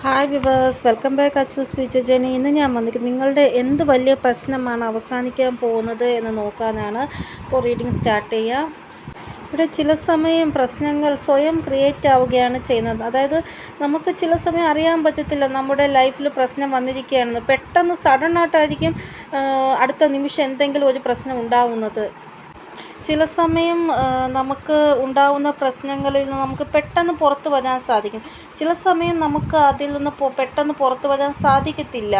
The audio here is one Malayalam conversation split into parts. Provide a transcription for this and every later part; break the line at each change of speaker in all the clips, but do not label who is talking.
Hi viewers, welcome back Achu speech journey. ഇന്ന് ഞാൻ വന്നിരിക്കുന്നത് നിങ്ങളുടെ എന്ത് വലിയ പ്രശ്നമാണ് അവസാനിക്കാൻ പോകുന്നത് എന്ന് നോക്കാനാണ്. ഇപ്പോൾ റീഡിങ് സ്റ്റാർട്ട് ചെയ്യാം. ഇവിടെ ചില സമയം പ്രശ്നങ്ങൾ സ്വയം ക്രിയേറ്റ് ആവുകയാണ് ചെയ്യുന്നത്. അതായത് നമുക്ക് ചില സമയം അറിയാൻ പറ്റത്തില്ല നമ്മുടെ ലൈഫിൽ പ്രശ്നം വന്നിരിക്കുകയാണെന്ന്. പെട്ടെന്ന് സഡനായിട്ടായിരിക്കും അടുത്ത നിമിഷം എന്തെങ്കിലും ഒരു പ്രശ്നം ഉണ്ടാവുന്നത്. ചില സമയം നമുക്ക് ഉണ്ടാകുന്ന പ്രശ്നങ്ങളിൽ നിന്ന് നമുക്ക് പെട്ടെന്ന് പുറത്തു വരാൻ സാധിക്കും. ചില സമയം നമുക്ക് അതിൽ നിന്ന് പെട്ടെന്ന് പുറത്തു വരാൻ സാധിക്കത്തില്ല.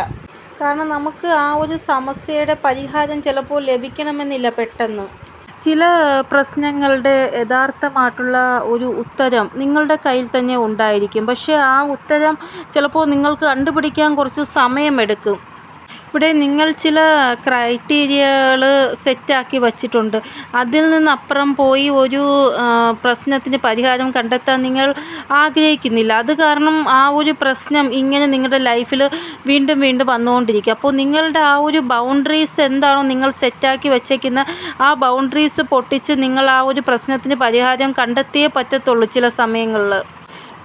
കാരണം നമുക്ക് ആ ഒരു സമസ്യയുടെ പരിഹാരം ചിലപ്പോൾ ലഭിക്കണമെന്നില്ല പെട്ടെന്ന്. ചില പ്രശ്നങ്ങളുടെ യഥാർത്ഥമായിട്ടുള്ള ഒരു ഉത്തരം നിങ്ങളുടെ കയ്യിൽ തന്നെ ഉണ്ടായിരിക്കും. പക്ഷേ ആ ഉത്തരം ചിലപ്പോൾ നിങ്ങൾക്ക് കണ്ടുപിടിക്കാൻ കുറച്ച് സമയമെടുക്കും. ഇവിടെ നിങ്ങൾ ചില ക്രൈറ്റീരിയകൾ സെറ്റാക്കി വച്ചിട്ടുണ്ട്. അതിൽ നിന്നപ്പുറം പോയി ഒരു പ്രശ്നത്തിന് പരിഹാരം കണ്ടെത്താൻ നിങ്ങൾ ആഗ്രഹിക്കുന്നില്ല. അത് കാരണം ആ ഒരു പ്രശ്നം ഇങ്ങനെ നിങ്ങളുടെ ലൈഫിൽ വീണ്ടും വീണ്ടും വന്നുകൊണ്ടിരിക്കുക. അപ്പോൾ നിങ്ങളുടെ ആ ഒരു ബൗണ്ടറീസ് എന്താണോ നിങ്ങൾ സെറ്റാക്കി വച്ചേക്കുന്ന ആ ബൗണ്ടറീസ് പൊട്ടിച്ച് നിങ്ങൾ ആ ഒരു പ്രശ്നത്തിന് പരിഹാരം കണ്ടെത്തിയേ പറ്റത്തുള്ളൂ ചില സമയങ്ങളിൽ.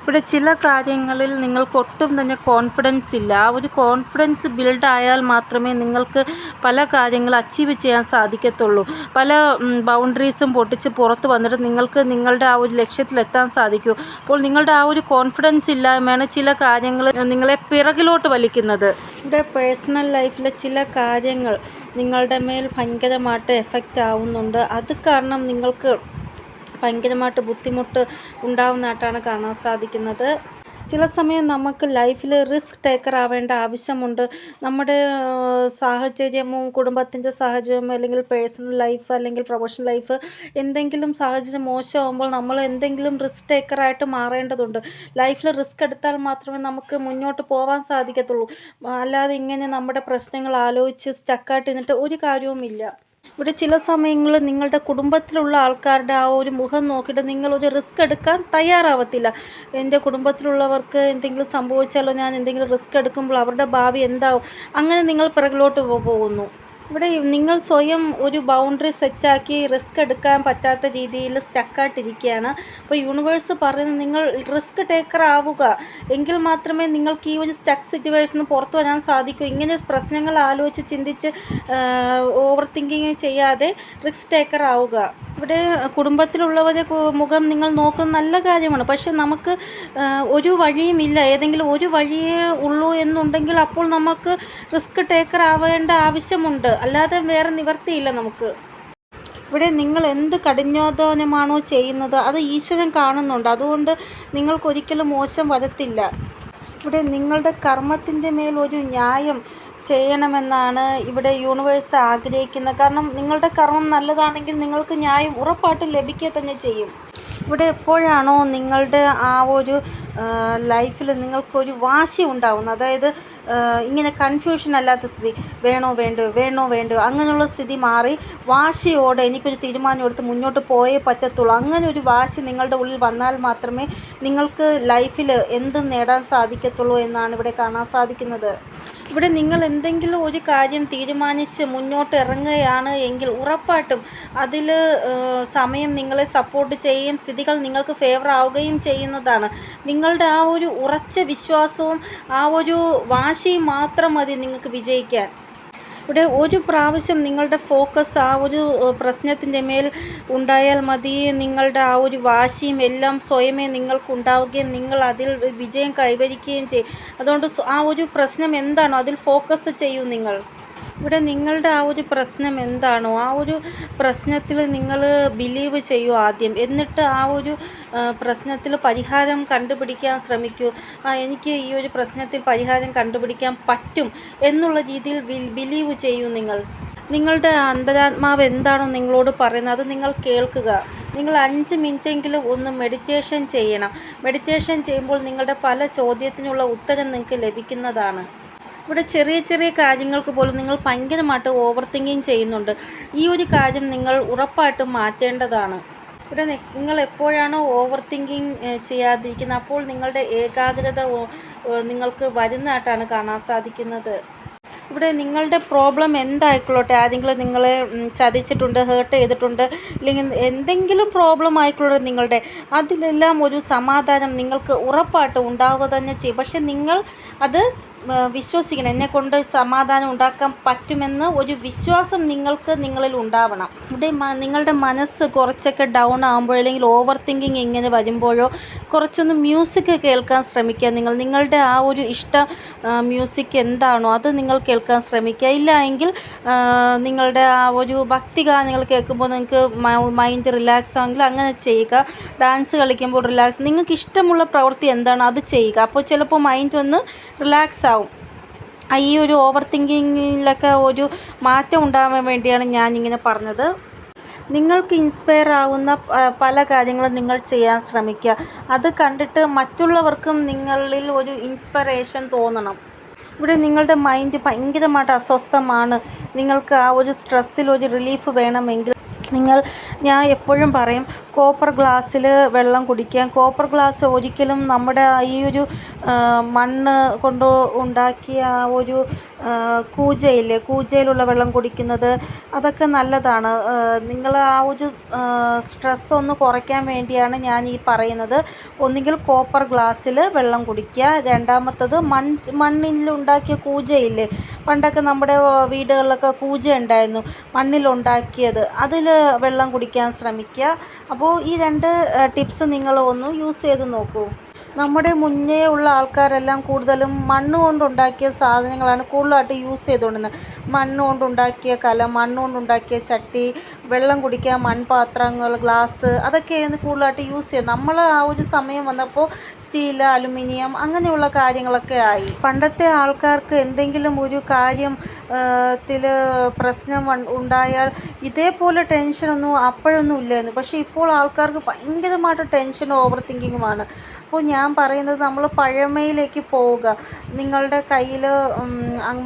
ഇവിടെ ചില കാര്യങ്ങളിൽ നിങ്ങൾക്ക് ഒട്ടും തന്നെ കോൺഫിഡൻസ് ഇല്ല. ആ ഒരു കോൺഫിഡൻസ് ബിൽഡ് ആയാൽ മാത്രമേ നിങ്ങൾക്ക് പല കാര്യങ്ങൾ അച്ചീവ് ചെയ്യാൻ സാധിക്കത്തുള്ളൂ. പല ബൗണ്ടറീസും പൊട്ടിച്ച് പുറത്ത് വന്നിട്ട് നിങ്ങൾക്ക് നിങ്ങളുടെ ആ ഒരു ലക്ഷ്യത്തിലെത്താൻ സാധിക്കൂ. അപ്പോൾ നിങ്ങളുടെ ആ ഒരു കോൺഫിഡൻസ് ഇല്ലായ്മയാണ് ചില കാര്യങ്ങൾ നിങ്ങളെ പിറകിലോട്ട് വലിക്കുന്നത്. ഇവിടെ പേഴ്സണൽ ലൈഫിലെ ചില കാര്യങ്ങൾ നിങ്ങളുടെ മേൽ ഭയങ്കരമായിട്ട് എഫക്റ്റ് ആവുന്നുണ്ട്. അത് കാരണം നിങ്ങൾക്ക് ഭയങ്കരമായിട്ട് ബുദ്ധിമുട്ട് ഉണ്ടാവുന്നതായിട്ടാണ് കാണാൻ സാധിക്കുന്നത്. ചില സമയം നമുക്ക് ലൈഫിൽ റിസ്ക് ടേക്കർ ആവേണ്ട ആവശ്യമുണ്ട്. നമ്മുടെ സാഹചര്യമോ കുടുംബത്തിൻ്റെ സാഹചര്യമോ അല്ലെങ്കിൽ പേഴ്സണൽ ലൈഫ് അല്ലെങ്കിൽ പ്രൊഫഷണൽ ലൈഫ് എന്തെങ്കിലും സാഹചര്യം മോശമാകുമ്പോൾ നമ്മൾ എന്തെങ്കിലും റിസ്ക് ടേക്കറായിട്ട് മാറേണ്ടതുണ്ട്. ലൈഫിൽ റിസ്ക് എടുത്താൽ മാത്രമേ നമുക്ക് മുന്നോട്ട് പോകാൻ സാധിക്കത്തുള്ളൂ. അല്ലാതെ ഇങ്ങനെ നമ്മുടെ പ്രശ്നങ്ങൾ ആലോചിച്ച് സ്റ്റക്കായിട്ട് നിന്നിട്ട് ഒരു കാര്യവുമില്ല. ഇവിടെ ചില സമയങ്ങളിൽ നിങ്ങളുടെ കുടുംബത്തിലുള്ള ആൾക്കാരുടെ ആ ഒരു മുഖം നോക്കിയിട്ട് നിങ്ങളൊരു റിസ്ക് എടുക്കാൻ തയ്യാറാവത്തില്ല. എൻ്റെ കുടുംബത്തിലുള്ളവർക്ക് എന്തെങ്കിലും സംഭവിച്ചാലോ, ഞാൻ എന്തെങ്കിലും റിസ്ക് എടുക്കുമ്പോൾ അവരുടെ ഭാവി എന്താവും, അങ്ങനെ നിങ്ങൾ പിറകിലോട്ട് പോകുന്നു. ഇവിടെ നിങ്ങൾ സ്വയം ഒരു ബൗണ്ടറി സെറ്റാക്കി റിസ്ക് എടുക്കാൻ പറ്റാത്ത രീതിയിൽ സ്റ്റക്കായിട്ടിരിക്കുകയാണ്. അപ്പോൾ യൂണിവേഴ്സ് പറയുന്നത് നിങ്ങൾ റിസ്ക് ടേക്കർ ആവുക. എങ്കിൽ മാത്രമേ നിങ്ങൾക്ക് ഈ ഒരു സ്റ്റക്ക് സിറ്റുവേഷന് പുറത്തു വരാൻ സാധിക്കൂ. ഇങ്ങനെ പ്രശ്നങ്ങൾ ആലോചിച്ച് ചിന്തിച്ച് ഓവർ തിങ്കിങ് ചെയ്യാതെ റിസ്ക് ടേക്കർ ആവുക. ഇവിടെ കുടുംബത്തിലുള്ളവരെ മുഖം നിങ്ങൾ നോക്കുന്നത് നല്ല കാര്യമാണ്. പക്ഷെ നമുക്ക് ഒരു വഴിയുമില്ല, ഏതെങ്കിലും ഒരു വഴിയേ ഉള്ളൂ എന്നുണ്ടെങ്കിൽ അപ്പോൾ നമുക്ക് റിസ്ക് ടേക്കർ ആവേണ്ട ആവശ്യമുണ്ട്. അല്ലാതെ വേറെ നിവർത്തിയില്ല നമുക്ക്. ഇവിടെ നിങ്ങൾ എന്ത് കഠിനാധ്വാനമാണോ ചെയ്യുന്നത് അത് ഈശ്വരൻ കാണുന്നുണ്ട്. അതുകൊണ്ട് നിങ്ങൾക്കൊരിക്കലും മോശം വരത്തില്ല. ഇവിടെ നിങ്ങളുടെ കർമ്മത്തിൻ്റെ മേൽ ഒരു ന്യായം ചെയ്യണമെന്നാണ് ഇവിടെ യൂണിവേഴ്സ് ആഗ്രഹിക്കുന്നത്. കാരണം നിങ്ങളുടെ കർമ്മം നല്ലതാണെങ്കിൽ നിങ്ങൾക്ക് ന്യായം ഉറപ്പായിട്ടും ലഭിക്കുക തന്നെ ചെയ്യും. ഇവിടെ എപ്പോഴാണോ നിങ്ങളുടെ ആ ഒരു ലൈഫിൽ നിങ്ങൾക്കൊരു വാശി ഉണ്ടാവുന്നത്, അതായത് ഇങ്ങനെ കൺഫ്യൂഷൻ അല്ലാത്ത സ്ഥിതി, വേണോ വേണ്ടോ അങ്ങനെയുള്ള സ്ഥിതി മാറി വാശിയോടെ എനിക്കൊരു തീരുമാനം എടുത്ത് മുന്നോട്ട് പോയേ പറ്റത്തുള്ളൂ, അങ്ങനെ ഒരു വാശി നിങ്ങളുടെ ഉള്ളിൽ വന്നാൽ മാത്രമേ നിങ്ങൾക്ക് ലൈഫിൽ എന്തും നേടാൻ സാധിക്കത്തുള്ളൂ എന്നാണ് ഇവിടെ കാണാൻ സാധിക്കുന്നത്. ഇവിടെ നിങ്ങൾ എന്തെങ്കിലും ഒരു കാര്യം തീരുമാനിച്ച് മുന്നോട്ട് ഇറങ്ങുകയാണ് എങ്കിൽ ഉറപ്പായിട്ടും അതിൽ സമയം നിങ്ങളെ സപ്പോർട്ട് ചെയ്യുകയും സ്ഥിതികൾ നിങ്ങൾക്ക് ഫേവർ ആവുകയും ചെയ്യുന്നതാണ്. നിങ്ങളുടെ ആ ഒരു ഉറച്ച വിശ്വാസവും ആ ഒരു വാശിയും മാത്രം മതി നിങ്ങൾക്ക് വിജയിക്കാൻ. ഇവിടെ ഒരു പ്രാവശ്യം നിങ്ങളുടെ ഫോക്കസ് ആ ഒരു പ്രശ്നത്തിൻ്റെ മേൽ ഉണ്ടായാൽ മതി. നിങ്ങളുടെ ആ ഒരു വാശിയും എല്ലാം സ്വയമേ നിങ്ങൾക്കുണ്ടാവുകയും നിങ്ങൾ അതിൽ വിജയം കൈവരിക്കുകയും ചെയ്യും. അതുകൊണ്ട് ആ ഒരു പ്രശ്നം എന്താണോ അതിൽ ഫോക്കസ് ചെയ്യൂ നിങ്ങൾ. ഇവിടെ നിങ്ങളുടെ ആ ഒരു പ്രശ്നം എന്താണോ ആ ഒരു പ്രശ്നത്തിൽ നിങ്ങൾ ബിലീവ് ചെയ്യൂ ആദ്യം. എന്നിട്ട് ആ ഒരു പ്രശ്നത്തിൽ പരിഹാരം കണ്ടുപിടിക്കാൻ ശ്രമിക്കൂ. എനിക്ക് ഈ ഒരു പ്രശ്നത്തിൽ പരിഹാരം കണ്ടുപിടിക്കാൻ പറ്റും എന്നുള്ള രീതിയിൽ ബിലീവ് ചെയ്യൂ നിങ്ങൾ. നിങ്ങളുടെ അന്തരാത്മാവ് എന്താണോ നിങ്ങളോട് പറയുന്നത് അത് നിങ്ങൾ കേൾക്കുക. നിങ്ങൾ 5 മിനിറ്റെങ്കിലും ഒന്ന് മെഡിറ്റേഷൻ ചെയ്യണം. മെഡിറ്റേഷൻ ചെയ്യുമ്പോൾ നിങ്ങളുടെ പല ചോദ്യത്തിനുള്ള ഉത്തരം നിങ്ങൾക്ക് ലഭിക്കുന്നതാണ്. ഇവിടെ ചെറിയ ചെറിയ കാര്യങ്ങൾക്ക് പോലും നിങ്ങൾ ഭയങ്കരമായിട്ട് ഓവർ തിങ്കിങ് ചെയ്യുന്നുണ്ട്. ഈ ഒരു കാര്യം നിങ്ങൾ ഉറപ്പായിട്ടും മാറ്റേണ്ടതാണ്. ഇവിടെ നിങ്ങൾ എപ്പോഴാണോ ഓവർ തിങ്കിങ് ചെയ്യാതിരിക്കുന്നത് അപ്പോൾ നിങ്ങളുടെ ഏകാഗ്രത നിങ്ങൾക്ക് വരുന്നതായിട്ടാണ് കാണാൻ സാധിക്കുന്നത്. ഇവിടെ നിങ്ങളുടെ പ്രോബ്ലം എന്തായിക്കൊള്ളട്ടെ, ആരെങ്കിലും നിങ്ങളെ ചതിച്ചിട്ടുണ്ട്, ഹേർട്ട് ചെയ്തിട്ടുണ്ട്, ഇല്ലെങ്കിൽ എന്തെങ്കിലും പ്രോബ്ലം ആയിക്കൊള്ളട്ടെ നിങ്ങളുടെ, അതിലെല്ലാം ഒരു സമാധാനം നിങ്ങൾക്ക് ഉറപ്പായിട്ട് ഉണ്ടാവുക തന്നെ ചെയ്യും. പക്ഷെ നിങ്ങൾ അത് വിശ്വസിക്കണം. എന്നെക്കൊണ്ട് സമാധാനം ഉണ്ടാക്കാൻ പറ്റുമെന്ന് ഒരു വിശ്വാസം നിങ്ങളിൽ ഉണ്ടാവണം. ഇവിടെ നിങ്ങളുടെ മനസ്സ് കുറച്ചൊക്കെ ഡൗൺ ആകുമ്പോഴോ അല്ലെങ്കിൽ ഓവർ തിങ്കിങ് ഇങ്ങനെ വരുമ്പോഴോ കുറച്ചൊന്ന് മ്യൂസിക് കേൾക്കാൻ ശ്രമിക്കുക. നിങ്ങളുടെ ആ ഒരു ഇഷ്ട മ്യൂസിക് എന്താണോ അത് നിങ്ങൾ കേൾക്കാൻ ശ്രമിക്കുക. ഇല്ല എങ്കിൽ നിങ്ങളുടെ ആ ഒരു ഭക്തിഗാനങ്ങൾ കേൾക്കുമ്പോൾ നിങ്ങൾക്ക് മൈൻഡ് റിലാക്സ് ആണെങ്കിൽ അങ്ങനെ ചെയ്യുക. ഡാൻസ് കളിക്കുമ്പോൾ റിലാക്സ്, നിങ്ങൾക്ക് ഇഷ്ടമുള്ള പ്രവൃത്തി എന്താണോ അത് ചെയ്യുക. അപ്പോൾ ചിലപ്പോൾ മൈൻഡ് ഒന്ന് റിലാക്സ് ആവും. ഈ ഒരു ഓവർ തിങ്കിങ്ങിലൊക്കെ ഒരു മാറ്റം ഉണ്ടാകാൻ വേണ്ടിയാണ് ഞാനിങ്ങനെ പറഞ്ഞത്. നിങ്ങൾക്ക് ഇൻസ്പയർ ആവുന്ന പല കാര്യങ്ങളും നിങ്ങൾ ചെയ്യാൻ ശ്രമിക്കുക. അത് കണ്ടിട്ട് മറ്റുള്ളവർക്കും നിങ്ങളിൽ ഒരു ഇൻസ്പിറേഷൻ തോന്നണം. ഇവിടെ നിങ്ങളുടെ മൈൻഡ് ഭയങ്കരമായിട്ട് അസ്വസ്ഥമാണ്, നിങ്ങൾക്ക് ആ ഒരു സ്ട്രെസ്സിൽ ഒരു റിലീഫ് വേണമെങ്കിൽ ഞാൻ എപ്പോഴും പറയും, കോപ്പർ ഗ്ലാസ്സിൽ വെള്ളം കുടിക്കുക. കോപ്പർ ഗ്ലാസ് ഒരിക്കലും നമ്മുടെ ഈ ഒരു മണ്ണ് കൊണ്ട് ഉണ്ടാക്കിയ ആ ഒരു കൂജയിലുള്ള വെള്ളം കുടിക്കുന്നത് അതൊക്കെ നല്ലതാണ്. നിങ്ങൾ ആ ഒരു സ്ട്രെസ് ഒന്ന് കുറയ്ക്കാൻ വേണ്ടിയാണ് ഞാൻ ഈ പറയുന്നത്. ഒന്നുകിൽ കോപ്പർ ഗ്ലാസ്സിൽ വെള്ളം കുടിക്കുക, രണ്ടാമത്തത് മണ്ണിലുണ്ടാക്കിയ കൂജയില്ലേ, പണ്ടൊക്കെ നമ്മുടെ വീടുകളിലൊക്കെ കൂജ ഉണ്ടായിരുന്നു, മണ്ണിലുണ്ടാക്കിയത്, അതിൽ വെള്ളം കുടിക്കാൻ ശ്രമിക്കുക. അപ്പോൾ ഈ 2 ടിപ്സ് നിങ്ങൾ ഒന്ന് യൂസ് ചെയ്ത് നോക്കൂ. നമ്മുടെ മുന്നേ ഉള്ള ആൾക്കാരെല്ലാം കൂടുതലും മണ്ണ് കൊണ്ടുണ്ടാക്കിയ സാധനങ്ങളാണ് കൂടുതലായിട്ട് യൂസ് ചെയ്തുകൊണ്ടിരുന്നത്. മണ്ണ് കൊണ്ടുണ്ടാക്കിയ കലം, മണ്ണ് കൊണ്ടുണ്ടാക്കിയ ചട്ടി, വെള്ളം കുടിക്കാൻ മൺപാത്രങ്ങൾ, ഗ്ലാസ്, അതൊക്കെയാണ് കൂടുതലായിട്ട് യൂസ് ചെയ്യുന്നത്. നമ്മൾ ആ ഒരു സമയം വന്നപ്പോൾ സ്റ്റീൽ, അലുമിനിയം അങ്ങനെയുള്ള കാര്യങ്ങളൊക്കെ ആയി. പണ്ടത്തെ ആൾക്കാർക്ക് എന്തെങ്കിലും ഒരു കാര്യം പ്രശ്നം ഉണ്ടായാൽ ഇതേപോലെ ടെൻഷനൊന്നും അപ്പോഴൊന്നും ഇല്ലായിരുന്നു. പക്ഷേ ഇപ്പോൾ ആൾക്കാർക്ക് ഭയങ്കരമായിട്ട് ടെൻഷനും ഓവർ തിങ്കിങ്ങുമാണ്. അപ്പോൾ ഞാൻ പറയുന്നത് നമ്മൾ പഴമയിലേക്ക് പോവുക. നിങ്ങളുടെ കയ്യിൽ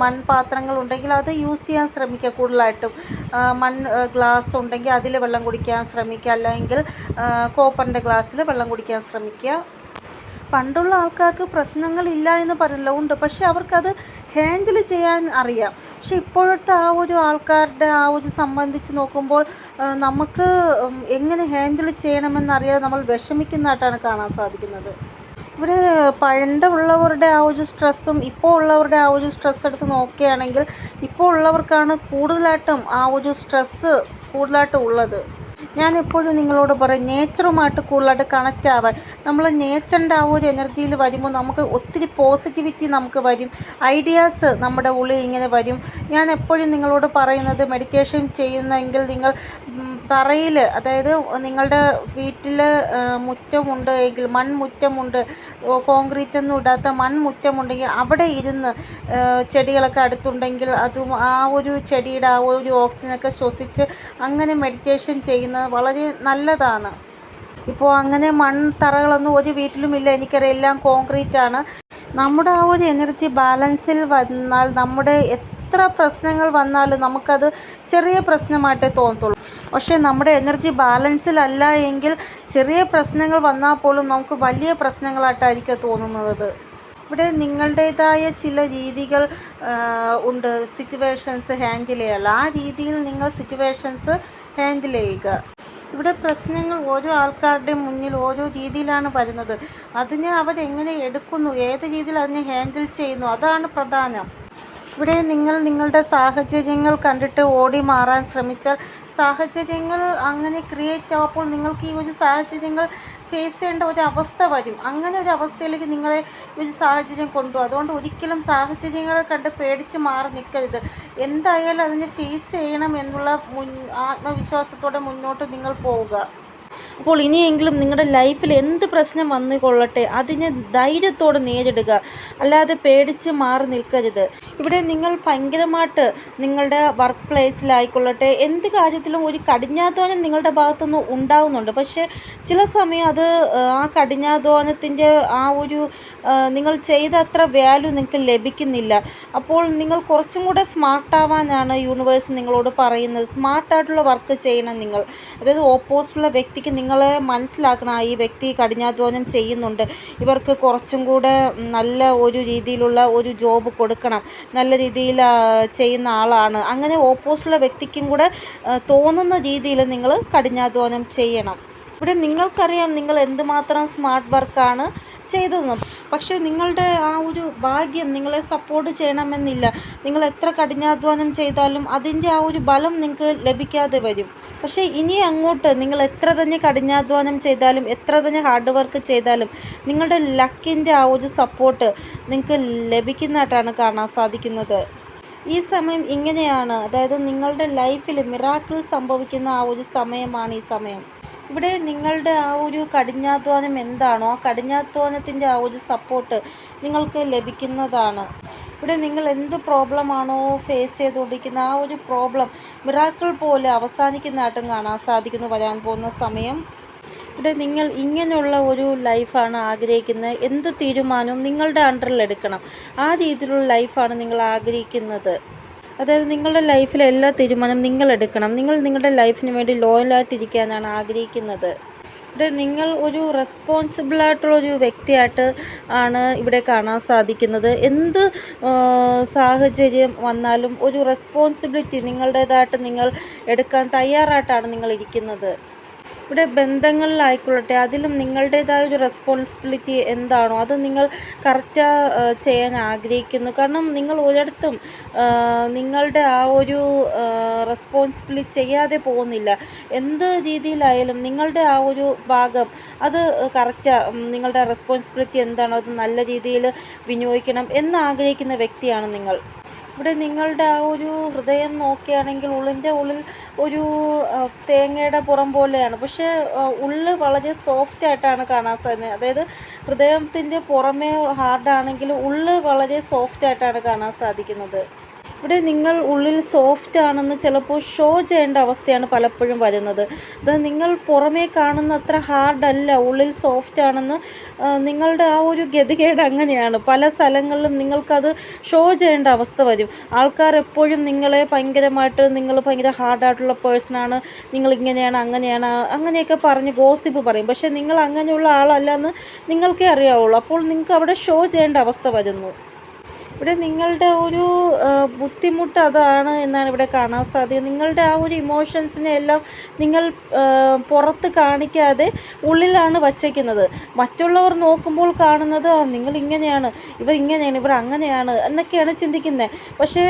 മൺപാത്രങ്ങൾ ഉണ്ടെങ്കിൽ അത് യൂസ് ചെയ്യാൻ ശ്രമിക്കുക. കൂടുതലായിട്ടും ഗ്ലാസ് ഉണ്ടെങ്കിൽ അതിൽ വെള്ളം കുടിക്കാൻ ശ്രമിക്കുക, അല്ലെങ്കിൽ കോപ്പറിൻ്റെ ഗ്ലാസ്സിൽ വെള്ളം കുടിക്കാൻ ശ്രമിക്കുക. പണ്ടുള്ള ആൾക്കാർക്ക് പ്രശ്നങ്ങളില്ല എന്ന് പറയില്ല, ഉണ്ട്, പക്ഷെ അവർക്കത് ഹാൻഡിൽ ചെയ്യാൻ അറിയാം. പക്ഷെ ഇപ്പോഴത്തെ ആ ഒരു ആൾക്കാരുടെ ആ ഒരു സംബന്ധിച്ച് നോക്കുമ്പോൾ നമുക്ക് എങ്ങനെ ഹാൻഡിൽ ചെയ്യണമെന്നറിയാതെ നമ്മൾ വിഷമിക്കുന്നതായിട്ടാണ് കാണാൻ സാധിക്കുന്നത്. ഇവിടെ പണ്ടുള്ളവരുടെ ആ ഒരു സ്ട്രെസ്സും ഇപ്പോൾ ഉള്ളവരുടെ ആ ഒരു സ്ട്രെസ് എടുത്ത് നോക്കുകയാണെങ്കിൽ ഇപ്പോൾ ഉള്ളവർക്കാണ് കൂടുതലായിട്ടും ആ ഒരു സ്ട്രെസ്സ് കൂടുതലായിട്ട് ഉള്ളത്. ഞാൻ എപ്പോഴും നിങ്ങളോട് പറയും, നേച്ചറുമായിട്ട് കൂടുതലായിട്ട് കണക്റ്റ് ആവാൻ. നമ്മൾ നേച്ചറിൻ്റെ ആ ഒരു എനർജിയിൽ വരുമ്പോൾ നമുക്ക് ഒത്തിരി പോസിറ്റിവിറ്റി നമുക്ക് വരും, ഐഡിയാസ് നമ്മുടെ ഉള്ളിൽ ഇങ്ങനെ വരും. ഞാൻ എപ്പോഴും നിങ്ങളോട് പറയുന്നത്, മെഡിറ്റേഷൻ ചെയ്യുന്നെങ്കിൽ നിങ്ങൾ തറയിൽ, അതായത് നിങ്ങളുടെ വീട്ടിൽ മുറ്റമുണ്ട് എങ്കിൽ, മൺമുറ്റമുണ്ട്, കോൺക്രീറ്റ് ഒന്നും ഇടാത്ത മൺമുറ്റമുണ്ടെങ്കിൽ അവിടെ ഇരുന്ന് ചെടികളൊക്കെ അടുത്തുണ്ടെങ്കിൽ അതും ആ ഒരു ചെടിയുടെ ആ ഒരു ഓക്സിജനൊക്കെ ശ്വസിച്ച് അങ്ങനെ മെഡിറ്റേഷൻ ചെയ്യുന്നത് വളരെ നല്ലതാണ്. ഇപ്പോൾ അങ്ങനെ മൺതറകളൊന്നും ഒരു വീട്ടിലുമില്ല, എനിക്കറിയാം, എല്ലാം കോൺക്രീറ്റാണ്. നമ്മുടെ ആ ഒരു എനർജി ബാലൻസിൽ വന്നാൽ നമ്മുടെ എത്ര പ്രശ്നങ്ങൾ വന്നാലും നമുക്കത് ചെറിയ പ്രശ്നമായിട്ടേ തോന്നത്തുള്ളൂ. പക്ഷേ നമ്മുടെ എനർജി ബാലൻസിലല്ല എങ്കിൽ ചെറിയ പ്രശ്നങ്ങൾ വന്നാൽ പോലും നമുക്ക് വലിയ പ്രശ്നങ്ങളായിട്ടായിരിക്കും തോന്നുന്നത്. ഇവിടെ നിങ്ങളുടേതായ ചില രീതികൾ ഉണ്ട് സിറ്റുവേഷൻസ് ഹാൻഡിൽ ചെയ്യാനുള്ള. ആ രീതിയിൽ നിങ്ങൾ സിറ്റുവേഷൻസ് ഹാൻഡിൽ ചെയ്യുക. ഇവിടെ പ്രശ്നങ്ങൾ ഓരോ ആൾക്കാരുടെയും മുന്നിൽ ഓരോ രീതിയിലാണ് വരുന്നത്. അതിനെ അവരെങ്ങനെ എടുക്കുന്നു, ഏത് രീതിയിൽ അതിനെ ഹാൻഡിൽ ചെയ്യുന്നു, അതാണ് പ്രധാനം. ഇവിടെ നിങ്ങളുടെ സാഹചര്യങ്ങൾ കണ്ടിട്ട് ഓടി മാറാൻ ശ്രമിച്ചാൽ സാഹചര്യങ്ങൾ അങ്ങനെ ക്രിയേറ്റ് ആവുമ്പോൾ നിങ്ങൾക്ക് ഈ ഒരു സാഹചര്യങ്ങൾ ഫേസ് ചെയ്യേണ്ട ഒരു അവസ്ഥ വരും. അങ്ങനെ ഒരു അവസ്ഥയിലേക്ക് നിങ്ങളെ ഒരു സാഹചര്യം കൊണ്ടുപോകും. അതുകൊണ്ട് ഒരിക്കലും സാഹചര്യങ്ങളെ കണ്ട് പേടിച്ച് മാറി നിൽക്കരുത്. എന്തായാലും അതിനെ ഫേസ് ചെയ്യണം എന്നുള്ള ആത്മവിശ്വാസത്തോടെ മുന്നോട്ട് നിങ്ങൾ പോവുക. അപ്പോൾ ഇനിയെങ്കിലും നിങ്ങളുടെ ലൈഫിൽ എന്ത് പ്രശ്നം വന്നു കൊള്ളട്ടെ അതിനെ ധൈര്യത്തോടെ നേരിടുക, അല്ലാതെ പേടിച്ച് മാറി നിൽക്കരുത്. ഇവിടെ നിങ്ങൾ ഭയങ്കരമായിട്ട് നിങ്ങളുടെ വർക്ക് പ്ലേസിലായിക്കൊള്ളട്ടെ എന്ത് കാര്യത്തിലും ഒരു കഠിനാധ്വാനം നിങ്ങളുടെ ഭാഗത്തുനിന്ന് ഉണ്ടാകുന്നുണ്ട്. പക്ഷേ ചില സമയം അത് ആ കഠിനാധ്വാനത്തിൻ്റെ ആ ഒരു നിങ്ങൾ ചെയ്ത അത്ര വാല്യൂ നിങ്ങൾക്ക് ലഭിക്കുന്നില്ല. അപ്പോൾ നിങ്ങൾ കുറച്ചും കൂടെ സ്മാർട്ടാവാനാണ് യൂണിവേഴ്സ് നിങ്ങളോട് പറയുന്നത്. സ്മാർട്ടായിട്ടുള്ള വർക്ക് ചെയ്യണം നിങ്ങൾ. അതായത് ഓപ്പോസിറ്റുള്ള വ്യക്തിക്ക് നിങ്ങളെ മനസ്സിലാക്കണം, ഈ വ്യക്തി കഠിനാധ്വാനം ചെയ്യുന്നുണ്ട്, ഇവർക്ക് കുറച്ചും കൂടെ നല്ല ഒരു രീതിയിലുള്ള ഒരു ജോബ് കൊടുക്കണം, നല്ല രീതിയിൽ ചെയ്യുന്ന ആളാണ്, അങ്ങനെ ഓപ്പോസിറ്റുള്ള വ്യക്തിക്കും കൂടെ തോന്നുന്ന രീതിയിൽ നിങ്ങൾ കഠിനാധ്വാനം ചെയ്യണം. ഇവിടെ നിങ്ങൾക്കറിയാം നിങ്ങൾ എന്തുമാത്രം സ്മാർട്ട് വർക്കാണ് ചെയ്തതെന്ന്. പക്ഷേ നിങ്ങളുടെ ആ ഒരു ഭാഗ്യം നിങ്ങളെ സപ്പോർട്ട് ചെയ്യണമെന്നില്ല. നിങ്ങൾ എത്ര കഠിനാധ്വാനം ചെയ്താലും അതിൻ്റെ ആ ഒരു ബലം നിങ്ങൾക്ക് ലഭിക്കാതെ വരും. പക്ഷേ ഇനി അങ്ങോട്ട് നിങ്ങൾ എത്ര തന്നെ കഠിനാധ്വാനം ചെയ്താലും എത്ര തന്നെ ഹാർഡ് വർക്ക് ചെയ്താലും നിങ്ങളുടെ ലക്കിൻ്റെ ആ ഒരു സപ്പോർട്ട് നിങ്ങൾക്ക് ലഭിക്കുന്നതായിട്ടാണ് കാണാൻ സാധിക്കുന്നത്. ഈ സമയം ഇങ്ങനെയാണ്, അതായത് നിങ്ങളുടെ ലൈഫിൽ മിറാക്കിൾ സംഭവിക്കുന്ന ആ ഒരു സമയമാണ് ഈ സമയം. ഇവിടെ നിങ്ങളുടെ ആ ഒരു കഠിനാധ്വാനം എന്താണോ ആ കഠിനാധ്വാനത്തിൻ്റെ ആ ഒരു സപ്പോർട്ട് നിങ്ങൾക്ക് ലഭിക്കുന്നതാണ്. ഇവിടെ നിങ്ങൾ എന്ത് പ്രോബ്ലമാണോ ഫേസ് ചെയ്തുകൊണ്ടിരിക്കുന്ന ആ ഒരു പ്രോബ്ലം മിറാക്കിൾ പോലെ അവസാനിക്കുന്നതായിട്ടും കാണാൻ സാധിക്കുന്നു വരാൻ പോകുന്ന സമയം. ഇവിടെ നിങ്ങൾ ഇങ്ങനെയുള്ള ഒരു ലൈഫാണ് ആഗ്രഹിക്കുന്നത്. എന്ത് തീരുമാനവും നിങ്ങളുടെ അണ്ടറിൽ എടുക്കണം, ആ രീതിയിലുള്ള ലൈഫാണ് നിങ്ങൾ ആഗ്രഹിക്കുന്നത്. അതായത് നിങ്ങളുടെ ലൈഫിലെ എല്ലാ തീരുമാനവും നിങ്ങൾ എടുക്കണം. നിങ്ങൾ നിങ്ങളുടെ ലൈഫിന് വേണ്ടി ലോയലായിട്ടിരിക്കാനാണ് ആഗ്രഹിക്കുന്നത്. ഇവിടെ നിങ്ങൾ ഒരു റെസ്പോൺസിബിളായിട്ടുള്ളൊരു വ്യക്തിയായിട്ട് ആണ് ഇവിടെ കാണാൻ സാധിക്കുന്നത്. എന്ത് സാഹചര്യം വന്നാലും ഒരു റെസ്പോൺസിബിലിറ്റി നിങ്ങളുടേതായിട്ട് നിങ്ങൾ എടുക്കാൻ തയ്യാറായിട്ടാണ് നിങ്ങൾ ഇരിക്കുന്നത്. ഇവിടെ ബന്ധങ്ങളിലായിക്കൊള്ളട്ടെ അതിലും നിങ്ങളുടേതായ ഒരു റെസ്പോൺസിബിലിറ്റി എന്താണോ അത് നിങ്ങൾ കറക്റ്റ് ചെയ്യാൻ ആഗ്രഹിക്കുന്നു. കാരണം നിങ്ങൾ ഒരിടത്തും നിങ്ങളുടെ ആ ഒരു റെസ്പോൺസിബിലിറ്റി ചെയ്യാതെ പോകുന്നില്ല. എന്ത് രീതിയിലായാലും നിങ്ങളുടെ ആ ഒരു ഭാഗം അത് കറക്റ്റ്, നിങ്ങളുടെ റെസ്പോൺസിബിലിറ്റി എന്താണോ അത് നല്ല രീതിയിൽ വിനിയോഗിക്കണം എന്ന് ആഗ്രഹിക്കുന്ന വ്യക്തിയാണ് നിങ്ങൾ. ഇവിടെ നിങ്ങളുടെ ആ ഒരു ഹൃദയം നോക്കുകയാണെങ്കിൽ ഉള്ളിൻ്റെ ഉള്ളിൽ ഒരു തേങ്ങയുടെ പുറം പോലെയാണ്, പക്ഷേ ഉള്ളിൽ വളരെ സോഫ്റ്റ് ആയിട്ടാണ് കാണാൻ സാധിക്കുന്നത്. അതായത് ഹൃദയത്തിൻ്റെ പുറമേ ഹാർഡാണെങ്കിൽ ഉള്ളിൽ വളരെ സോഫ്റ്റ് ആയിട്ടാണ് കാണാൻ സാധിക്കുന്നത്. ഇവിടെ നിങ്ങൾ ഉള്ളിൽ സോഫ്റ്റ് ആണെന്ന് ചിലപ്പോൾ ഷോ ചെയ്യേണ്ട അവസ്ഥയാണ് പലപ്പോഴും വരുന്നത്. അത് നിങ്ങൾ പുറമേ കാണുന്ന അത്ര ഹാർഡല്ല, ഉള്ളിൽ സോഫ്റ്റ് ആണെന്ന് നിങ്ങളുടെ ആ ഒരു ഗതികേട് അങ്ങനെയാണ്. പല സ്ഥലങ്ങളിലും നിങ്ങൾക്കത് ഷോ ചെയ്യേണ്ട അവസ്ഥ വരും. ആൾക്കാർ എപ്പോഴും നിങ്ങളെ ഭയങ്കരമായിട്ട് നിങ്ങൾ ഭയങ്കര ഹാർഡായിട്ടുള്ള പേഴ്സണാണ്, നിങ്ങൾ ഇങ്ങനെയാണ് അങ്ങനെയാണ് അങ്ങനെയൊക്കെ പറഞ്ഞ് ഗോസിപ്പ് പറയും. പക്ഷേ നിങ്ങൾ അങ്ങനെയുള്ള ആളല്ല എന്ന് നിങ്ങൾക്കേ അറിയാവുള്ളൂ. അപ്പോൾ നിങ്ങൾക്ക് അവിടെ ഷോ ചെയ്യേണ്ട അവസ്ഥ വരുന്നു. ഇവിടെ നിങ്ങളുടെ ഒരു ബുദ്ധിമുട്ട് അതാണ് എന്നാണ് ഇവിടെ കാണാൻ സാധിക്കുന്നത്. നിങ്ങളുടെ ആ ഒരു ഇമോഷൻസിനെ എല്ലാം നിങ്ങൾ പുറത്ത് കാണിക്കാതെ ഉള്ളിലാണ് വച്ചേക്കുന്നത്. മറ്റുള്ളവർ നോക്കുമ്പോൾ കാണുന്നത് നിങ്ങൾ ഇങ്ങനെയാണ്, ഇവർ ഇങ്ങനെയാണ്, ഇവർ അങ്ങനെയാണ് എന്നൊക്കെയാണ് ചിന്തിക്കുന്നത്. പക്ഷേ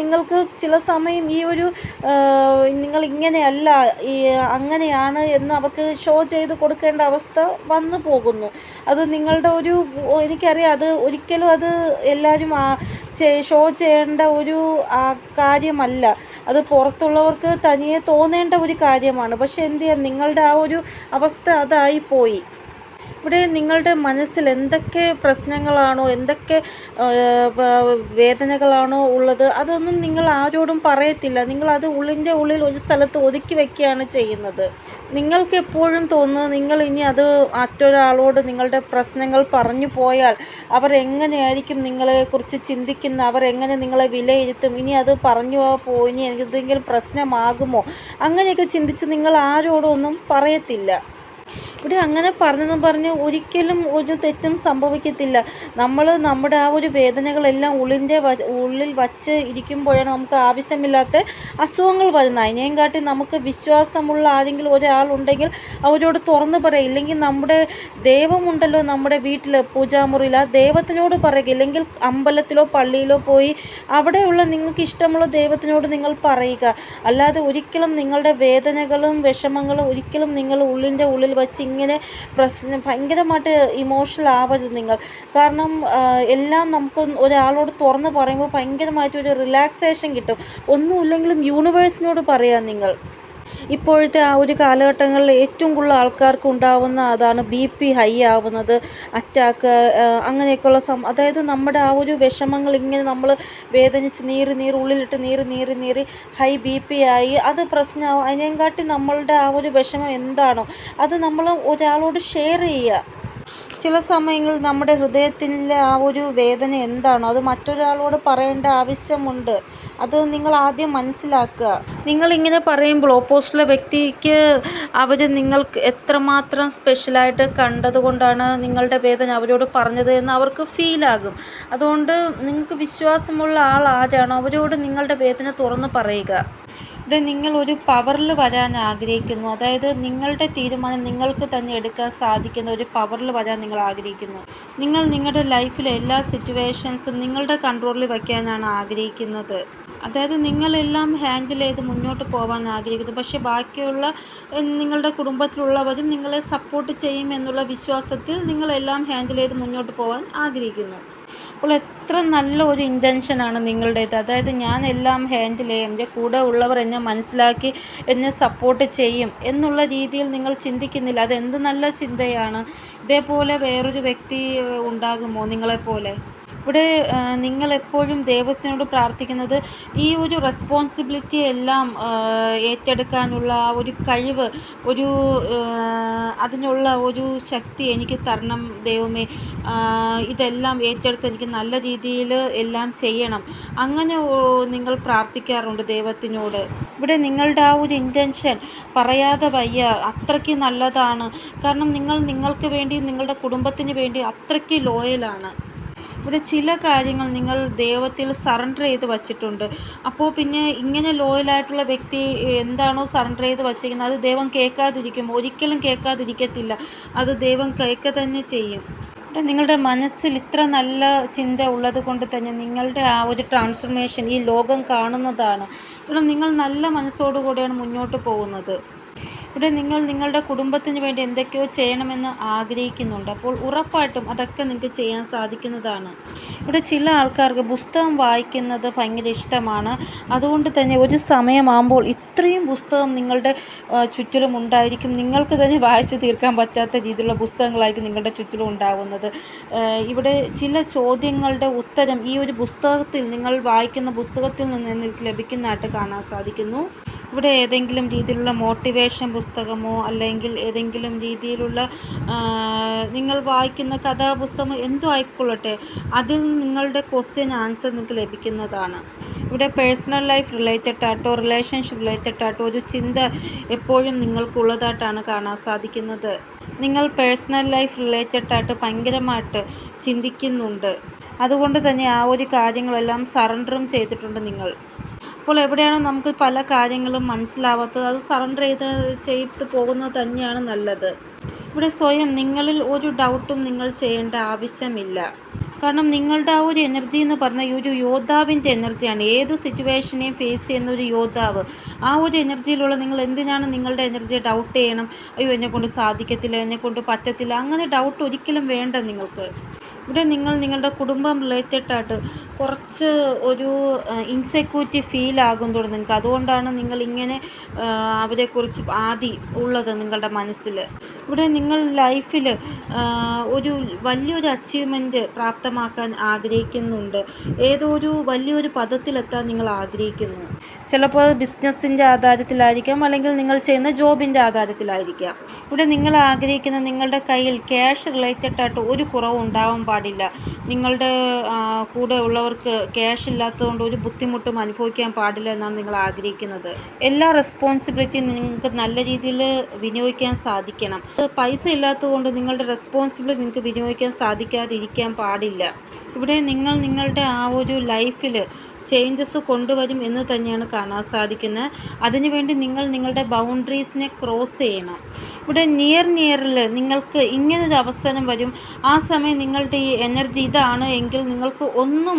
നിങ്ങൾക്ക് ചില സമയം ഈ ഒരു നിങ്ങൾ ഇങ്ങനെയല്ല, ഈ അങ്ങനെയാണ് എന്ന് അവർക്ക് ഷോ ചെയ്ത് കൊടുക്കേണ്ട അവസ്ഥ വന്നു പോകുന്നു. അത് നിങ്ങളുടെ ഒരു എനിക്കറിയാം, അത് ഒരിക്കലും അത് എല്ലാവരും ഷോ ചെയ്യേണ്ട ഒരു കാര്യമല്ല. അത് പുറത്തുള്ളവർക്ക് തനിയെ തോന്നേണ്ട ഒരു കാര്യമാണ്. പക്ഷെ എന്ത് ചെയ്യാം, നിങ്ങളുടെ ആ ഒരു അവസ്ഥ അതായിപ്പോയി. ഇവിടെ നിങ്ങളുടെ മനസ്സിൽ എന്തൊക്കെ പ്രശ്നങ്ങളാണോ എന്തൊക്കെ വേദനകളാണോ ഉള്ളത് അതൊന്നും നിങ്ങൾ ആരോടും പറയത്തില്ല. നിങ്ങളത് ഉള്ളിൻ്റെ ഉള്ളിൽ ഒരു സ്ഥലത്ത് ഒതുക്കി വയ്ക്കുകയാണ് ചെയ്യുന്നത്. നിങ്ങൾക്ക് എപ്പോഴും തോന്നുന്നത് നിങ്ങൾ ഇനി അത് മറ്റൊരാളോട് നിങ്ങളുടെ പ്രശ്നങ്ങൾ പറഞ്ഞു പോയാൽ അവർ എങ്ങനെയായിരിക്കും നിങ്ങളെക്കുറിച്ച് ചിന്തിക്കുന്ന, അവർ എങ്ങനെ നിങ്ങളെ വിലയിരുത്തും, ഇനി അത് പറഞ്ഞു പോയി എന്തെങ്കിലും പ്രശ്നമാകുമോ, അങ്ങനെയൊക്കെ ചിന്തിച്ച് നിങ്ങൾ ആരോടും ഒന്നും പറയത്തില്ല. ഇവിടെ അങ്ങനെ പറഞ്ഞെന്ന് പറഞ്ഞ് ഒരിക്കലും ഒരു തെറ്റും സംഭവിക്കത്തില്ല. നമ്മൾ നമ്മുടെ ആ ഒരു വേദനകളെല്ലാം ഉള്ളിൽ വച്ച് ഇരിക്കുമ്പോഴാണ് നമുക്ക് ആവശ്യമില്ലാത്ത അസുഖങ്ങൾ വരുന്നത്. അതിനെയും കാട്ടി നമുക്ക് വിശ്വാസമുള്ള ആരെങ്കിലും ഒരാളുണ്ടെങ്കിൽ അവരോട് തുറന്ന് പറയുക. ഇല്ലെങ്കിൽ നമ്മുടെ ദൈവമുണ്ടല്ലോ നമ്മുടെ വീട്ടിൽ പൂജാമുറിയിൽ, ആ ദൈവത്തിനോട് പറയുക. ഇല്ലെങ്കിൽ അമ്പലത്തിലോ പള്ളിയിലോ പോയി അവിടെയുള്ള നിങ്ങൾക്ക് ഇഷ്ടമുള്ള ദൈവത്തിനോട് നിങ്ങൾ പറയുക. അല്ലാതെ ഒരിക്കലും നിങ്ങളുടെ വേദനകളും വിഷമങ്ങളും ഒരിക്കലും നിങ്ങൾ ഉള്ളിൻ്റെ ഉള്ളിൽ വച്ച് ഇങ്ങനെ ഭയങ്കരമായിട്ട് ഇമോഷണൽ ആവരുത് നിങ്ങൾ. കാരണം എല്ലാം നമുക്ക് ഒരാളോട് തുറന്ന് പറയുമ്പോൾ ഭയങ്കരമായിട്ടൊരു റിലാക്സേഷൻ കിട്ടും. ഒന്നുമില്ലെങ്കിലും യൂണിവേഴ്സിനോട് പറയാം നിങ്ങൾ. ഇപ്പോഴത്തെ ആ ഒരു കാലഘട്ടങ്ങളിൽ ഏറ്റവും കൂടുതൽ ആൾക്കാർക്ക് ഉണ്ടാവുന്ന അതാണ് BP ഹൈ ആവുന്നത്, അറ്റാക്ക്, അങ്ങനെയൊക്കെയുള്ള അതായത് നമ്മുടെ ആ ഒരു വിഷമങ്ങൾ ഇങ്ങനെ നമ്മൾ വേദനിച്ച് ഉള്ളിലിട്ട് നീറി ഹൈ BP ആയി അത് പ്രശ്നമാവും. അതിനെക്കാട്ടി നമ്മളുടെ ആ ഒരു വിഷമം എന്താണോ അത് നമ്മൾ ഒരാളോട് ഷെയർ ചെയ്യുക. ചില സമയങ്ങളിൽ നമ്മുടെ ഹൃദയത്തിലെ ആ ഒരു വേദന എന്താണോ അത് മറ്റൊരാളോട് പറയേണ്ട ആവശ്യമുണ്ട്. അത് നിങ്ങൾ ആദ്യം മനസ്സിലാക്കുക. നിങ്ങളിങ്ങനെ പറയുമ്പോൾ ഓപ്പോസിറ്റുള്ള വ്യക്തിക്ക് അവർ നിങ്ങൾക്ക് എത്രമാത്രം സ്പെഷ്യലായിട്ട് കണ്ടതുകൊണ്ടാണ് നിങ്ങളുടെ വേദന അവരോട് പറഞ്ഞത് എന്ന് അവർക്ക് ഫീലാകും. അതുകൊണ്ട് നിങ്ങൾക്ക് വിശ്വാസമുള്ള ആൾ ആരാണോ അവരോട് നിങ്ങളുടെ വേദന തുറന്ന് പറയുക. ഇവിടെ നിങ്ങൾ ഒരു പവറിൽ വരാൻ ആഗ്രഹിക്കുന്നു. അതായത് നിങ്ങളുടെ തീരുമാനം നിങ്ങൾക്ക് തന്നെ എടുക്കാൻ സാധിക്കുന്ന ഒരു പവറിൽ വരാൻ നിങ്ങൾ ആഗ്രഹിക്കുന്നു. നിങ്ങൾ നിങ്ങളുടെ ലൈഫിലെ എല്ലാ സിറ്റുവേഷൻസും നിങ്ങളുടെ കൺട്രോളിൽ വയ്ക്കാനാണ് ആഗ്രഹിക്കുന്നത്. അതായത് നിങ്ങളെല്ലാം ഹാൻഡിൽ ചെയ്ത് മുന്നോട്ട് പോകാൻ ആഗ്രഹിക്കുന്നു. പക്ഷേ ബാക്കിയുള്ള നിങ്ങളുടെ കുടുംബത്തിലുള്ളവരും നിങ്ങളെ സപ്പോർട്ട് ചെയ്യും എന്നുള്ള വിശ്വാസത്തിൽ നിങ്ങളെല്ലാം ഹാൻഡിൽ ചെയ്ത് മുന്നോട്ട് പോകാൻ ആഗ്രഹിക്കുന്നു. അപ്പോൾ എത്ര നല്ല ഒരു ഇൻറ്റൻഷനാണ് നിങ്ങളുടേത്. അതായത് ഞാൻ എല്ലാം ഹാൻഡിൽ ചെയ്യും, എൻ്റെ കൂടെ ഉള്ളവർ എന്നെ മനസ്സിലാക്കി എന്നെ സപ്പോർട്ട് ചെയ്യും എന്നുള്ള രീതിയിൽ നിങ്ങൾ ചിന്തിക്കുന്നില്ല. അതെന്ത് നല്ല ചിന്തയാണ്. ഇതേപോലെ വേറൊരു വ്യക്തി ഉണ്ടാകുമോ നിങ്ങളെപ്പോലെ? ഇവിടെ നിങ്ങളെപ്പോഴും ദൈവത്തിനോട് പ്രാർത്ഥിക്കുന്നത് ഈ ഒരു റെസ്പോൺസിബിലിറ്റി എല്ലാം ഏറ്റെടുക്കാനുള്ള ഒരു കഴിവ്, ഒരു അതിനുള്ള ഒരു ശക്തി എനിക്ക് തരണം ദൈവമേ. ഇതെല്ലാം ഏറ്റെടുത്ത് എനിക്ക് നല്ല രീതിയിൽ എല്ലാം ചെയ്യണം. അങ്ങനെ നിങ്ങൾ പ്രാർത്ഥിക്കാറുണ്ട് ദൈവത്തിനോട്. ഇവിടെ നിങ്ങളുടെ ആ ഒരു ഇൻറ്റൻഷൻ പറയാതെ വയ്യ, അത്രയ്ക്ക് നല്ലതാണ്. കാരണം നിങ്ങൾ നിങ്ങൾക്ക് വേണ്ടി നിങ്ങളുടെ കുടുംബത്തിന് വേണ്ടി അത്രയ്ക്ക് ലോയലാണ്. ഇവിടെ ചില കാര്യങ്ങൾ നിങ്ങൾ ദൈവത്തിൽ സറണ്ടർ ചെയ്ത് വച്ചിട്ടുണ്ട്. അപ്പോൾ പിന്നെ ഇങ്ങനെ ലോയലായിട്ടുള്ള വ്യക്തി എന്താണോ സറണ്ടർ ചെയ്ത് വച്ചിരിക്കുന്നത് അത് ദൈവം കേൾക്കാതിരിക്കും? ഒരിക്കലും കേൾക്കാതിരിക്കത്തില്ല. അത് ദൈവം കേൾക്കുക തന്നെ ചെയ്യും. നിങ്ങളുടെ മനസ്സിൽ ഇത്ര നല്ല ചിന്ത ഉള്ളത് കൊണ്ട് തന്നെ നിങ്ങളുടെ ആ ഒരു ട്രാൻസ്ഫർമേഷൻ ഈ ലോകം കാണുന്നതാണ്. കാരണം നിങ്ങൾ നല്ല മനസ്സോടുകൂടിയാണ് മുന്നോട്ട് പോകുന്നത്. ഇവിടെ നിങ്ങൾ നിങ്ങളുടെ കുടുംബത്തിന് വേണ്ടി എന്തൊക്കെയോ ചെയ്യണമെന്ന് ആഗ്രഹിക്കുന്നുണ്ട്. അപ്പോൾ ഉറപ്പായിട്ടും അതൊക്കെ നിങ്ങൾക്ക് ചെയ്യാൻ സാധിക്കുന്നതാണ്. ഇവിടെ ചില ആൾക്കാർക്ക് പുസ്തകം വായിക്കുന്നത് ഭയങ്കര ഇഷ്ടമാണ്. അതുകൊണ്ട് തന്നെ ഒരു സമയമാകുമ്പോൾ ഇത്രയും പുസ്തകം നിങ്ങളുടെ ചുറ്റിലും ഉണ്ടായിരിക്കും. നിങ്ങൾക്ക് തന്നെ വായിച്ച് തീർക്കാൻ പറ്റാത്ത രീതിയിലുള്ള പുസ്തകങ്ങളായിരിക്കും നിങ്ങളുടെ ചുറ്റിലും ഉണ്ടാകുന്നത്. ഇവിടെ ചില ചോദ്യങ്ങളുടെ ഉത്തരം ഈ ഒരു പുസ്തകത്തിൽ, നിങ്ങൾ വായിക്കുന്ന പുസ്തകത്തിൽ നിന്ന് നിങ്ങൾക്ക് ലഭിക്കുന്നതായിട്ട് കാണാൻ സാധിക്കുന്നു. ഇവിടെ ഏതെങ്കിലും രീതിയിലുള്ള മോട്ടിവേഷൻ പുസ്തകമോ അല്ലെങ്കിൽ ഏതെങ്കിലും രീതിയിലുള്ള നിങ്ങൾ വായിക്കുന്ന കഥാപുസ്തകം എന്തോ ആയിക്കൊള്ളട്ടെ, അതിൽ നിങ്ങളുടെ ക്വസ്റ്റ്യൻ ആൻസർ നിങ്ങൾക്ക് ലഭിക്കുന്നതാണ്. ഇവിടെ പേഴ്സണൽ ലൈഫ് റിലേറ്റഡ് ആയിട്ടോ റിലേഷൻഷിപ്പ് റിലേറ്റഡ് ആയിട്ടോ ഒരു ചിന്ത എപ്പോഴും നിങ്ങൾക്കുള്ളതായിട്ടാണ് കാണാൻ സാധിക്കുന്നത്. നിങ്ങൾ പേഴ്സണൽ ലൈഫ് റിലേറ്റഡ് ആയിട്ട് ഭയങ്കരമായിട്ട് ചിന്തിക്കുന്നുണ്ട്. അതുകൊണ്ട് തന്നെ ആ ഒരു കാര്യങ്ങളെല്ലാം സറണ്ടറും ചെയ്തിട്ടുണ്ട് നിങ്ങൾ. അപ്പോൾ എവിടെയാണോ നമുക്ക് പല കാര്യങ്ങളും മനസ്സിലാവാത്തത് അത് സറണ്ടർ ചെയ്ത് പോകുന്നത് തന്നെയാണ് നല്ലത്. ഇവിടെ സ്വയം നിങ്ങളിൽ ഒരു ഡൗട്ടും നിങ്ങൾ ചെയ്യേണ്ട ആവശ്യമില്ല. കാരണം നിങ്ങളുടെ ആ ഒരു എനർജി എന്ന് പറഞ്ഞാൽ ഈ ഒരു യോദ്ധാവിൻ്റെ എനർജിയാണ്. ഏത് സിറ്റുവേഷനെയും ഫേസ് ചെയ്യുന്ന ഒരു യോദ്ധാവ്. ആ ഒരു എനർജിയിലുള്ള നിങ്ങൾ എന്തിനാണ് നിങ്ങളുടെ എനർജിയെ ഡൗട്ട് ചെയ്യണം? അയ്യോ എന്നെക്കൊണ്ട് സാധിക്കത്തില്ല, എന്നെക്കൊണ്ട് പറ്റത്തില്ല, അങ്ങനെ ഡൗട്ട് ഒരിക്കലും വേണ്ട നിങ്ങൾക്ക്. ഇവിടെ നിങ്ങൾ നിങ്ങളുടെ കുടുംബം റിലേറ്റഡ് ആയിട്ട് കുറച്ച് ഒരു ഇൻസെക്യൂരിറ്റി ഫീൽ ആകും തുടങ്ങും നിങ്ങൾക്ക്. അതുകൊണ്ടാണ് നിങ്ങൾ ഇങ്ങനെ അവരെക്കുറിച്ച് ആദി ഉള്ളത് നിങ്ങളുടെ മനസ്സിൽ. ഇവിടെ നിങ്ങൾ ലൈഫിൽ ഒരു വലിയൊരു അച്ചീവ്മെൻറ്റ് പ്രാപ്തമാക്കാൻ ആഗ്രഹിക്കുന്നുണ്ട്. ഏതോ ഒരു വലിയൊരു പദത്തിലെത്താൻ നിങ്ങൾ ആഗ്രഹിക്കുന്നു. ചിലപ്പോൾ ബിസിനസ്സിൻ്റെ ആധാരത്തിലായിരിക്കാം, അല്ലെങ്കിൽ നിങ്ങൾ ചെയ്യുന്ന ജോബിൻ്റെ ആധാരത്തിലായിരിക്കാം. ഇവിടെ നിങ്ങൾ ആഗ്രഹിക്കുന്ന നിങ്ങളുടെ കയ്യിൽ ക്യാഷ് റിലേറ്റഡ് ആയിട്ട് ഒരു കുറവും ഉണ്ടാവാൻ പാടില്ല. നിങ്ങളുടെ കൂടെ ഉള്ളവർക്ക് ക്യാഷ് ഇല്ലാത്തതുകൊണ്ട് ഒരു ബുദ്ധിമുട്ടും അനുഭവിക്കാൻ പാടില്ല എന്നാണ് നിങ്ങൾ ആഗ്രഹിക്കുന്നത്. എല്ലാ റെസ്പോൺസിബിലിറ്റിയും നിങ്ങൾക്ക് നല്ല രീതിയിൽ വിനിയോഗിക്കാൻ സാധിക്കണം. പൈസ ഇല്ലാത്തതുകൊണ്ട് നിങ്ങളുടെ റെസ്പോൺസിബിലിറ്റി നിങ്ങൾക്ക് വിനിയോഗിക്കാൻ സാധിക്കാതിരിക്കാൻ പാടില്ല. ഇവിടെ നിങ്ങൾ നിങ്ങളുടെ ആ ഒരു ലൈഫിൽ ചേഞ്ചസ് കൊണ്ടുവരും എന്ന് തന്നെയാണ് കാണാൻ സാധിക്കുന്നത്. അതിനുവേണ്ടി നിങ്ങൾ നിങ്ങളുടെ ബൗണ്ടറീസിനെ ക്രോസ് ചെയ്യണം. ഇവിടെ നിയറിൽ നിങ്ങൾക്ക് ഇങ്ങനൊരു അവസരം വരും. ആ സമയം നിങ്ങളുടെ ഈ എനർജി ഇതാണ് എങ്കിൽ നിങ്ങൾക്ക് ഒന്നും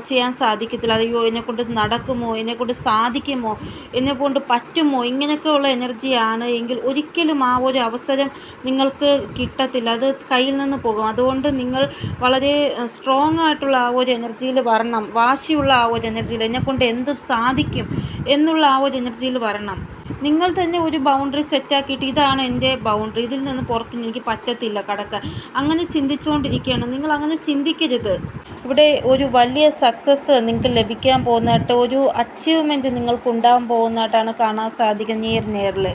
ചെയ്യാൻ സാധിക്കത്തില്ല. അയ്യോ എന്നെക്കൊണ്ട് നടക്കുമോ, എന്നെക്കൊണ്ട് സാധിക്കുമോ, എന്നെക്കൊണ്ട് പറ്റുമോ, ഇങ്ങനെയൊക്കെയുള്ള എനർജിയാണ് എങ്കിൽ ഒരിക്കലും ആ ഒരു അവസരം നിങ്ങൾക്ക് കിട്ടത്തില്ല. അത് കയ്യിൽ നിന്ന് പോകും. അതുകൊണ്ട് നിങ്ങൾ വളരെ സ്ട്രോങ് ആയിട്ടുള്ള ആ ഒരു എനർജിയിൽ വരണം. വാശിയുള്ള ആ ഒരു എനർജിയിൽ, എന്നെക്കൊണ്ട് എന്തും സാധിക്കും എന്നുള്ള ആ ഒരു എനർജിയിൽ വരണം. നിങ്ങൾ തന്നെ ഒരു ബൗണ്ടറി സെറ്റാക്കിയിട്ട് ഇതാണ് എൻ്റെ ബൗണ്ടറി, ഇതിൽ നിന്ന് പുറത്ത് എനിക്ക് പറ്റത്തില്ല കടക്കാൻ, അങ്ങനെ ചിന്തിച്ചുകൊണ്ടിരിക്കുകയാണ്. നിങ്ങൾ അങ്ങനെ ചിന്തിക്കരുത്. ഇവിടെ ഒരു വലിയ സക്സസ് നിങ്ങൾക്ക് ലഭിക്കാൻ പോകുന്നതായിട്ട്, ഒരു അച്ചീവ്മെൻറ്റ് നിങ്ങൾക്ക് ഉണ്ടാകാൻ പോകുന്നതായിട്ടാണ് കാണാൻ സാധിക്കുന്നത് നിയറിൽ.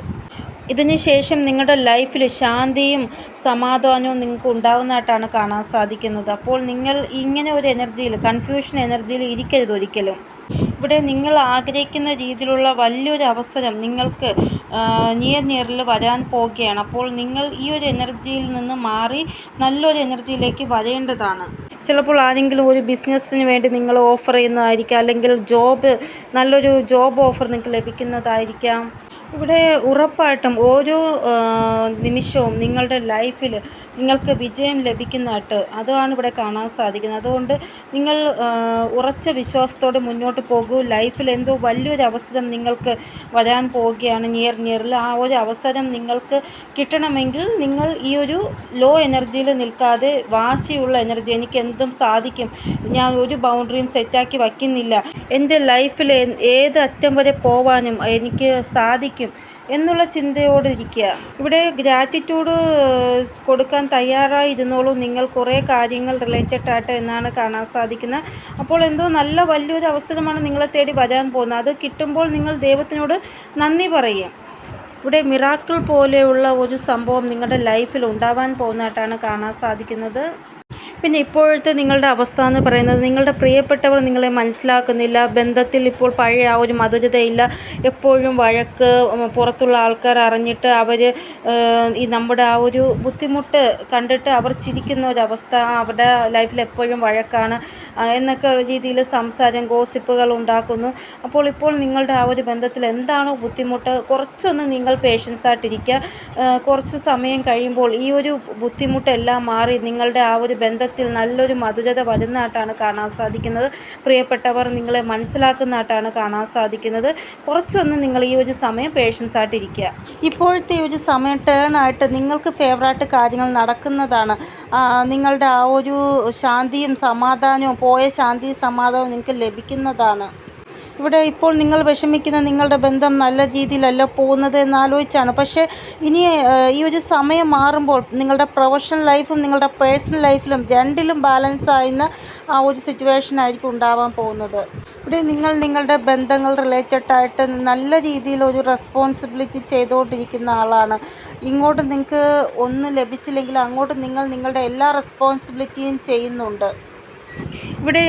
ഇതിന് ശേഷം നിങ്ങളുടെ ലൈഫിൽ ശാന്തിയും സമാധാനവും നിങ്ങൾക്ക് ഉണ്ടാകുന്നതായിട്ടാണ് കാണാൻ സാധിക്കുന്നത്. അപ്പോൾ നിങ്ങൾ ഇങ്ങനെ ഒരു എനർജിയിൽ, കൺഫ്യൂഷൻ എനർജിയിൽ ഇരിക്കരുത് ഒരിക്കലും. ഇവിടെ നിങ്ങൾ ആഗ്രഹിക്കുന്ന രീതിയിലുള്ള വലിയൊരു അവസരം നിങ്ങൾക്ക് നിയറിൽ വരാൻ പോവുകയാണ്. അപ്പോൾ നിങ്ങൾ ഈ ഒരു എനർജിയിൽ നിന്ന് മാറി നല്ലൊരു എനർജിയിലേക്ക് വരേണ്ടതാണ്. ചിലപ്പോൾ ആരെങ്കിലും ഒരു ബിസിനസ്സിന് വേണ്ടി നിങ്ങൾ ഓഫർ ചെയ്യുന്നതായിരിക്കാം, അല്ലെങ്കിൽ നല്ലൊരു ജോബ് ഓഫർ നിങ്ങൾക്ക് ലഭിക്കുന്നതായിരിക്കാം. ഇവിടെ ഉറപ്പായിട്ടും ഓരോ നിമിഷവും നിങ്ങളുടെ ലൈഫിൽ നിങ്ങൾക്ക് വിജയം ലഭിക്കുന്നതായിട്ട് അതാണ് ഇവിടെ കാണാൻ സാധിക്കുന്നത്. അതുകൊണ്ട് നിങ്ങൾ ഉറച്ച വിശ്വാസത്തോടെ മുന്നോട്ട് പോകൂ. ലൈഫിൽ എന്തോ വലിയൊരു അവസരം നിങ്ങൾക്ക് വരാൻ പോവുകയാണ്. നിയറിൽ ആ ഒരു അവസരം നിങ്ങൾക്ക് കിട്ടണമെങ്കിൽ നിങ്ങൾ ഈ ഒരു ലോ എനർജിയിൽ നിൽക്കാതെ വാശിയുള്ള എനർജി, എനിക്ക് എന്തും സാധിക്കും, ഞാൻ ഒരു ബൗണ്ടറിയും സെറ്റാക്കി വയ്ക്കുന്നില്ല, എൻ്റെ ലൈഫിൽ ഏത് അറ്റം വരെ പോവാനും എനിക്ക് സാധിക്കും എന്നുള്ള ചിന്തയോടെ ഇരിക്കുക. ഇവിടെ ഗ്രാറ്റിറ്റ്യൂഡ് കൊടുക്കാൻ തയ്യാറായി ഇരുന്നോളൂ. നിങ്ങൾ കുറേ കാര്യങ്ങൾ റിലേറ്റഡ് ആയിട്ട് എന്നാണ് കാണാൻ സാധിക്കുന്നത്. അപ്പോൾ എന്തോ നല്ല വലിയൊരു അവസരമാണ് നിങ്ങളെ തേടി വരാൻ പോകുന്നത്. അത് കിട്ടുമ്പോൾ നിങ്ങൾ ദൈവത്തിനോട് നന്ദി പറയും. ഇവിടെ മിറാക്കിൾ പോലെയുള്ള ഒരു സംഭവം നിങ്ങളുടെ ലൈഫിൽ ഉണ്ടാവാൻ പോകുന്നതായിട്ടാണ് കാണാൻ സാധിക്കുന്നത്. പിന്നെ ഇപ്പോഴത്തെ നിങ്ങളുടെ അവസ്ഥ എന്ന് പറയുന്നത്, നിങ്ങളുടെ പ്രിയപ്പെട്ടവർ നിങ്ങളെ മനസ്സിലാക്കുന്നില്ല. ബന്ധത്തിൽ ഇപ്പോൾ പഴയ ആ ഒരു മധുരതയില്ല. എപ്പോഴും വഴക്ക്, പുറത്തുള്ള ആൾക്കാർ അറിഞ്ഞിട്ട് അവർ ഈ നമ്മുടെ ആ ഒരു ബുദ്ധിമുട്ട് കണ്ടിട്ട് അവർ ചിരിക്കുന്ന ഒരവസ്ഥ, അവരുടെ ലൈഫിൽ എപ്പോഴും വഴക്കാണ് എന്നൊക്കെ രീതിയിൽ സംസാരം, ഗോസിപ്പുകൾ ഉണ്ടാക്കുന്നു. ഇപ്പോൾ നിങ്ങളുടെ ആ ഒരു ബന്ധത്തിൽ എന്താണോ ബുദ്ധിമുട്ട്, കുറച്ചൊന്ന് നിങ്ങൾ പേഷ്യൻസ് ആയിട്ടിരിക്കുക. കുറച്ച് സമയം കഴിയുമ്പോൾ ഈ ഒരു ബുദ്ധിമുട്ടെല്ലാം മാറി നിങ്ങളുടെ ആ ഒരു ബന്ധത്തിൽ നല്ലൊരു മധുരത വരുന്നതായിട്ടാണ് കാണാൻ സാധിക്കുന്നത്. പ്രിയപ്പെട്ടവർ നിങ്ങളെ മനസ്സിലാക്കുന്നതായിട്ടാണ് കാണാൻ സാധിക്കുന്നത്. കുറച്ചൊന്ന് നിങ്ങൾ ഈ ഒരു സമയം പേഷ്യൻസ് ആയിട്ടിരിക്കുക. ഇപ്പോഴത്തെ ഒരു സമയം ടേൺ ആയിട്ട് നിങ്ങൾക്ക് ഫേവറായിട്ട് കാര്യങ്ങൾ നടക്കുന്നതാണ്. നിങ്ങളുടെ ആ ഒരു ശാന്തിയും സമാധാനവും, പോയ ശാന്തിയും സമാധാനവും നിങ്ങൾക്ക് ലഭിക്കുന്നതാണ്. ഇവിടെ ഇപ്പോൾ നിങ്ങൾ വിഷമിക്കുന്ന നിങ്ങളുടെ ബന്ധം നല്ല രീതിയിലല്ല പോകുന്നത് എന്നാലോചിച്ചാണ്. പക്ഷേ ഇനി ഈ ഒരു സമയം മാറുമ്പോൾ നിങ്ങളുടെ പ്രൊഫഷണൽ ലൈഫും നിങ്ങളുടെ പേഴ്സണൽ ലൈഫിലും രണ്ടിലും ബാലൻസ് ആയിരുന്ന ആ ഒരു സിറ്റുവേഷൻ ആയിരിക്കും ഉണ്ടാവാൻ പോകുന്നത്. ഇവിടെ നിങ്ങൾ നിങ്ങളുടെ ബന്ധങ്ങൾ റിലേറ്റഡ് ആയിട്ട് നല്ല രീതിയിൽ ഒരു റെസ്പോൺസിബിലിറ്റി ചെയ്തുകൊണ്ടിരിക്കുന്ന ആളാണ്. ഇങ്ങോട്ട് നിങ്ങൾക്ക് ഒന്നും ലഭിച്ചില്ലെങ്കിൽ അങ്ങോട്ട് നിങ്ങൾ നിങ്ങളുടെ എല്ലാ റെസ്പോൺസിബിലിറ്റിയും ചെയ്യുന്നുണ്ട്. ഇവിടെ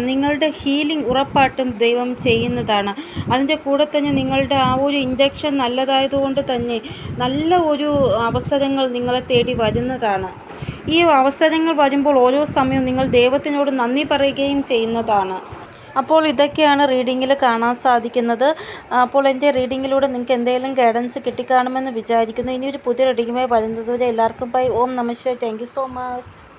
നിങ്ങളുടെ ഹീലിംഗ് ഉറപ്പായിട്ടും ദൈവം ചെയ്യുന്നതാണ്. അതിൻ്റെ കൂടെ തന്നെ നിങ്ങളുടെ ആ ഒരു ഇൻഡക്ഷൻ നല്ലതായതുകൊണ്ട് തന്നെ നല്ല ഒരു അവസരങ്ങൾ നിങ്ങളെ തേടി വരുന്നതാണ്. ഈ അവസരങ്ങൾ വരുമ്പോൾ ഓരോ സമയവും നിങ്ങൾ ദൈവത്തിനോട് നന്ദി പറയുകയും ചെയ്യുന്നതാണ്. അപ്പോൾ ഇതൊക്കെയാണ് റീഡിങ്ങിൽ കാണാൻ സാധിക്കുന്നത്. അപ്പോൾ എൻ്റെ റീഡിങ്ങിലൂടെ നിങ്ങൾക്ക് എന്തെങ്കിലും ഗൈഡൻസ് കിട്ടിക്കാണുമെന്ന് വിചാരിക്കുന്നു. ഇനിയൊരു പുതിയ റീഡിങ്ങുമായി വരുന്നത് വരെ എല്ലാവർക്കും ബൈ. ഓം നമഃ ശിവായ. Thank you so much.